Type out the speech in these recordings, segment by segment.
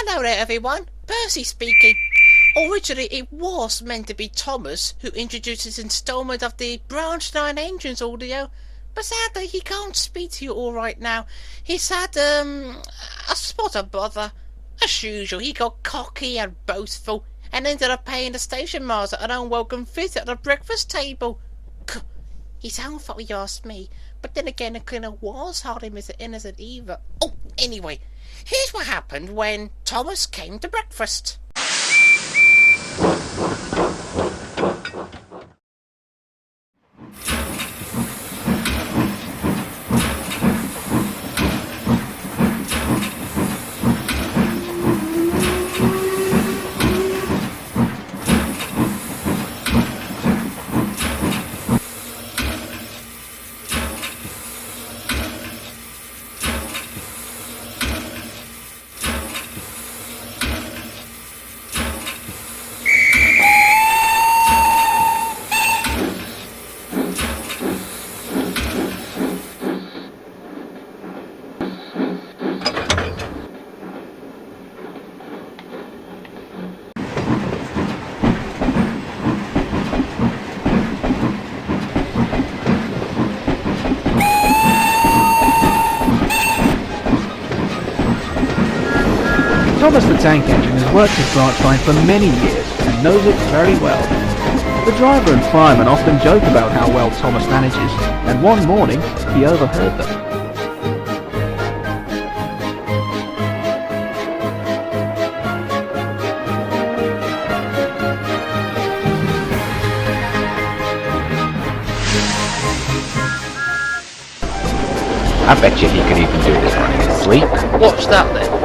Hello there everyone, Percy speaking. Originally it was meant to be Thomas who introduced this instalment of the Branch 9 Engines audio, but sadly he can't speak to you all right now. He's had a spot of bother. As usual, he got cocky and boastful and ended up paying the station master an unwelcome visit at the breakfast table. His own fault, you ask me, but then again the cleaner was hardly Mr. Innocent either. Oh, anyway, here's what happened when Thomas came to breakfast. Thomas the Tank Engine has worked his branch line for many years and knows it very well. The driver and fireman often joke about how well Thomas manages, and one morning he overheard them. I bet you he could even do this running asleep. What's that then?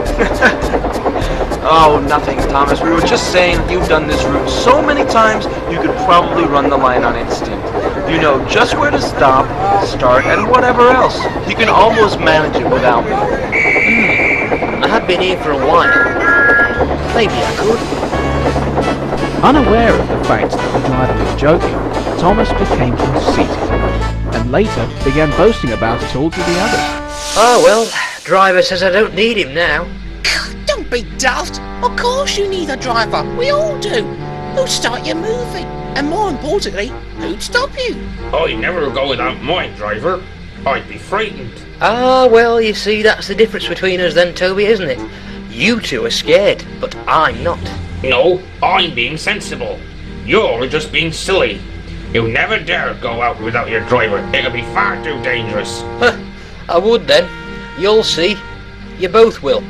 Oh, nothing, Thomas. We were just saying you've done this route so many times you could probably run the line on instinct. You know just where to stop, start, and whatever else. You can almost manage it without me. I have been here for a while. Maybe I could. Unaware of the fact that the driver was joking, Thomas became conceited, and later began boasting about it all to the others. Oh well, driver says I don't need him now. Don't be daft. Of course you need a driver. We all do. Who'd start you moving? And more importantly, who'd stop you? I'd never go without my driver. I'd be frightened. Ah, well, you see, that's the difference between us then, Toby, isn't it? You two are scared, but I'm not. No, I'm being sensible. You're just being silly. You never dare go out without your driver. It'll be far too dangerous. I would then. You'll see. You both will.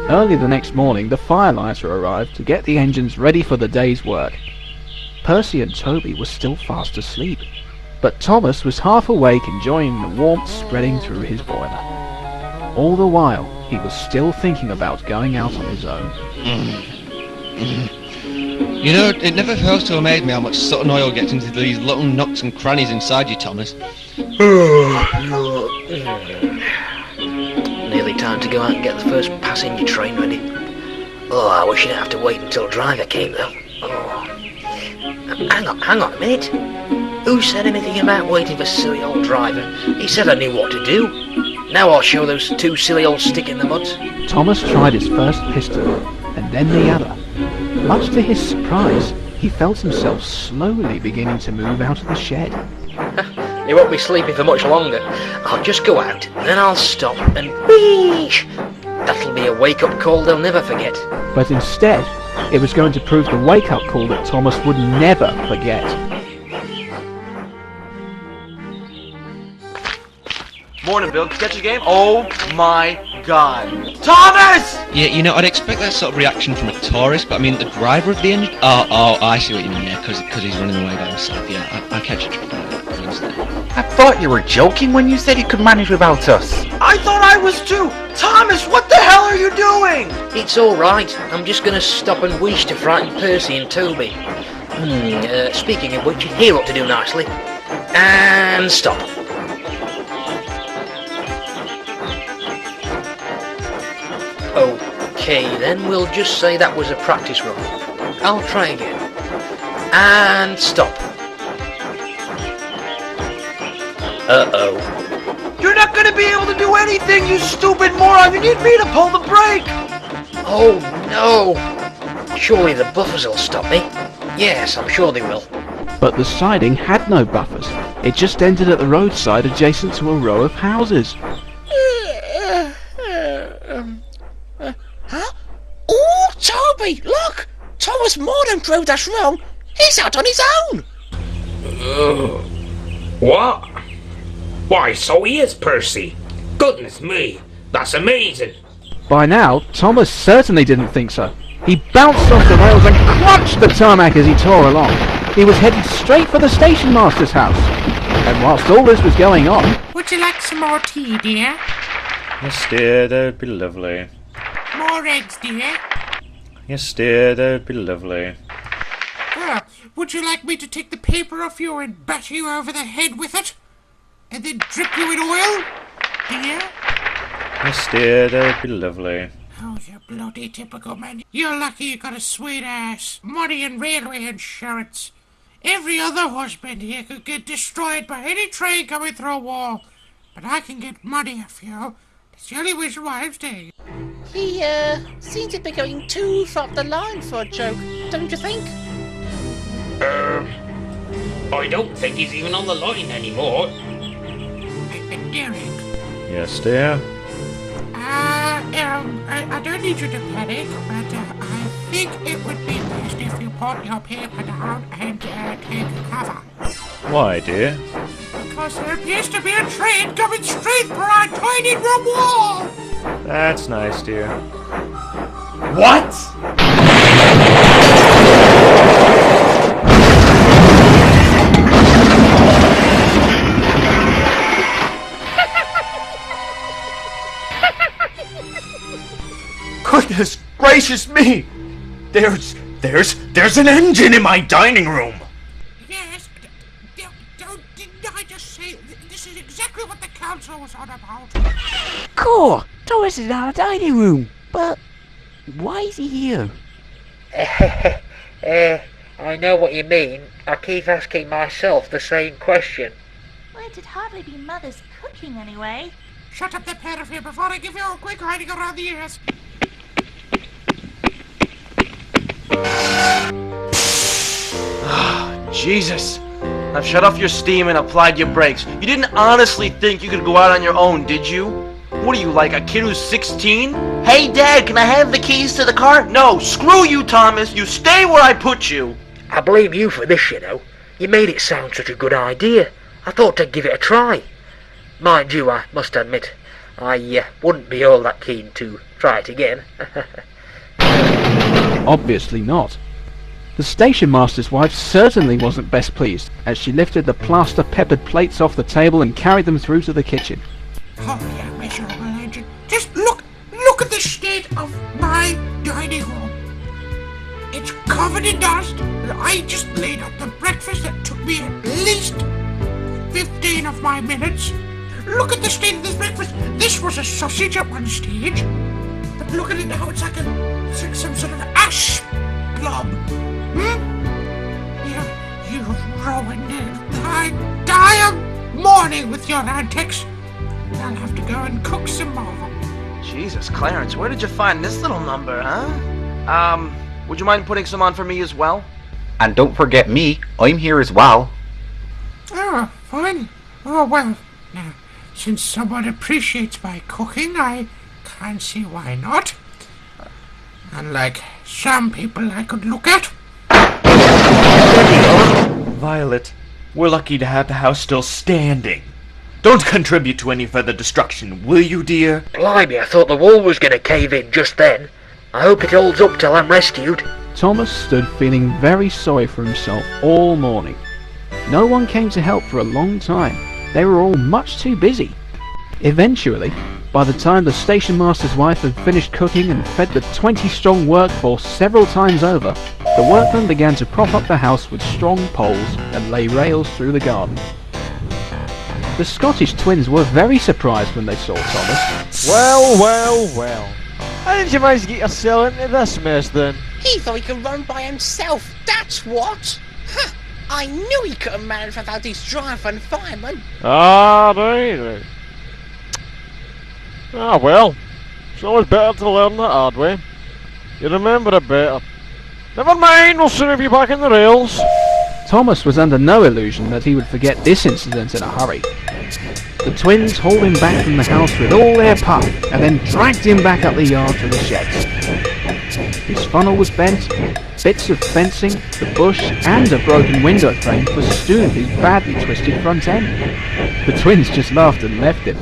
Early the next morning, the firelighter arrived to get the engines ready for the day's work. Percy and Toby were still fast asleep, but Thomas was half awake, enjoying the warmth spreading through his boiler. All the while, he was still thinking about going out on his own. You know, it never fails to amaze me how much Sutton oil gets into these little nooks and crannies inside you, Thomas. Nearly time to go out and get the first passenger train ready. Oh, I wish I didn't have to wait until driver came though. Oh. Hang on a minute. Who said anything about waiting for silly old driver? He said I knew what to do. Now I'll show those two silly old stick in the muds. Thomas tried his first pistol, and then the other. Much to his surprise, he felt himself slowly beginning to move out of the shed. He won't be sleeping for much longer. I'll just go out, and then I'll stop, and wheesh! That'll be a wake-up call they'll never forget. But instead, it was going to prove the wake-up call that Thomas would never forget. Morning, Bill. Catch a game? Oh my God. Thomas! Yeah, you know, I'd expect that sort of reaction from a tourist, but I mean, the driver of the engine... Oh, I see what you mean, yeah, because he's running away by himself, yeah. I catch it. I thought you were joking when you said you could manage without us. I thought I was too. Thomas, what the hell are you doing? It's alright. I'm just going to stop and wheeze to frighten Percy and Toby. Speaking of which, here what to do nicely. And stop. Okay, then we'll just say that was a practice run. I'll try again. And stop. Uh-oh. You're not gonna be able to do anything, you stupid moron! You need me to pull the brake! Oh no! Surely the buffers will stop me. Yes, I'm sure they will. But the siding had no buffers. It just ended at the roadside adjacent to a row of houses. Huh? Oh, Toby, look! Thomas more than proved us wrong. He's out on his own. What? Why, so he is, Percy. Goodness me, that's amazing. By now, Thomas certainly didn't think so. He bounced off the rails and crunched the tarmac as he tore along. He was headed straight for the station master's house. And whilst all this was going on... Would you like some more tea, dear? Yes, dear, that would be lovely. More eggs, dear? Yes, dear, that would be lovely. Would you like me to take the paper off you and batter you over the head with it? And then drip you in oil? Dear? Yes, dear, that would be lovely. Oh, you bloody typical man. You're lucky you got a sweet ass. Money and railway insurance. Every other horseman here could get destroyed by any train coming through a wall. But I can get money off you. That's the only reason why I'm staying. He, seems to be going too far up the line for a joke, don't you think? I don't think he's even on the line anymore. Derek. Yes, dear. I don't need you to panic, but I think it would be best if you put your paper down and take cover. Why, dear? Because there appears to be a train coming straight for our tiny room wall! That's nice, dear. What? Goodness gracious me! There's an engine in my dining room! Yes, didn't I just say this is exactly what the council was on about? Cool! Thomas is in our dining room, but why is he here? I know what you mean. I keep asking myself the same question. Well, it'd hardly be Mother's cooking anyway. Shut up the pair of you before I give you a quick hiding around the ears. Jesus. I've shut off your steam and applied your brakes. You didn't honestly think you could go out on your own, did you? What are you, like a kid who's 16? Hey, Dad, can I have the keys to the car? No, screw you, Thomas. You stay where I put you. I blame you for this, you know. You made it sound such a good idea. I thought I'd give it a try. Mind you, I must admit, I wouldn't be all that keen to try it again. Obviously not. The station master's wife certainly wasn't best pleased as she lifted the plaster-peppered plates off the table and carried them through to the kitchen. Oh, yeah, miserable engine. Just look at the state of my dining room. It's covered in dust. I just laid up the breakfast that took me at least 15 of my minutes. Look at the state of this breakfast. This was a sausage at one stage. But look at it now, it's like some sort of ash blob. You've ruined the entire morning with your antics. I'll have to go and cook some more. Jesus, Clarence, where did you find this little number, huh? Would you mind putting some on for me as well? And don't forget me, I'm here as well. Oh, fine. Oh, well, now, since someone appreciates my cooking, I can't see why not. Unlike some people I could look at. Violet, we're lucky to have the house still standing. Don't contribute to any further destruction, will you, dear? Blimey, I thought the wall was going to cave in just then. I hope it holds up till I'm rescued. Thomas stood feeling very sorry for himself all morning. No one came to help for a long time. They were all much too busy. Eventually, by the time the station master's wife had finished cooking and fed the 20-strong workforce several times over, the workmen began to prop up the house with strong poles and lay rails through the garden. The Scottish twins were very surprised when they saw Thomas. Well. How did you manage to get yourself into this mess then? He thought he could run by himself, that's what! Huh, I knew he couldn't manage without his driver and fireman. Ah, right. Ah, well. It's always better to learn the hard way. You remember it better. Never mind, we'll soon have you back in the rails. Thomas was under no illusion that he would forget this incident in a hurry. The twins hauled him back from the house with all their puff, and then dragged him back up the yard to the sheds. His funnel was bent, bits of fencing, the bush, and a broken window frame were stewed in his badly twisted front end. The twins just laughed and left him.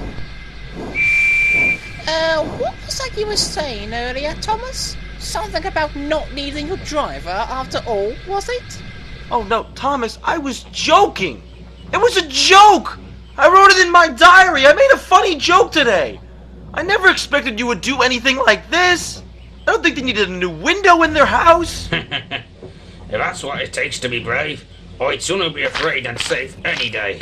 What was that you were saying earlier, Thomas? Something about not needing a driver after all, was it? Oh no, Thomas, I was joking! It was a joke! I wrote it in my diary! I made a funny joke today! I never expected you would do anything like this! I don't think they needed a new window in their house! If that's what it takes to be brave, I'd sooner be afraid than safe any day.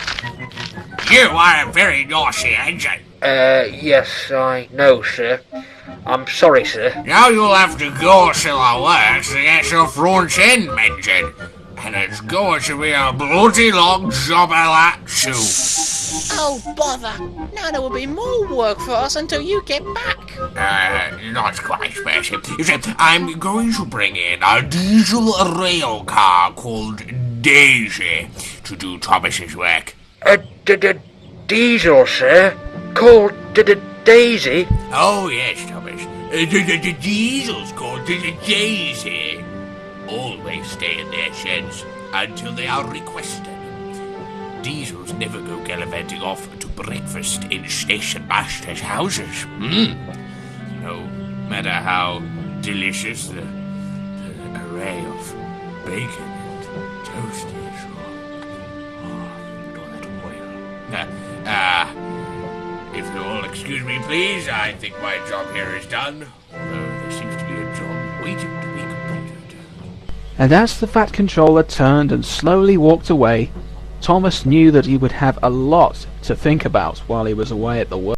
You are very naughty, ain't you? Yes, I know, sir. I'm sorry, sir. Now you'll have to go to the works to get your front end mended. And it's going to be a bloody long job of that too. Oh, bother. Now there will be more work for us until you get back. Not quite, Percy. You see, I'm going to bring in a diesel rail car called Daisy to do Thomas's work. Diesel, sir? Called Daisy? Oh, yes, Thomas. The diesel's called Daisy. Always stay in their sheds until they are requested. Diesels never go gallivanting off to breakfast in station masters' houses. No matter how delicious the array of bacon and toast is. If you'll all excuse me, please, I think my job here is done. Although there seems to be a job waiting to be completed. And as the Fat Controller turned and slowly walked away, Thomas knew that he would have a lot to think about while he was away at the work.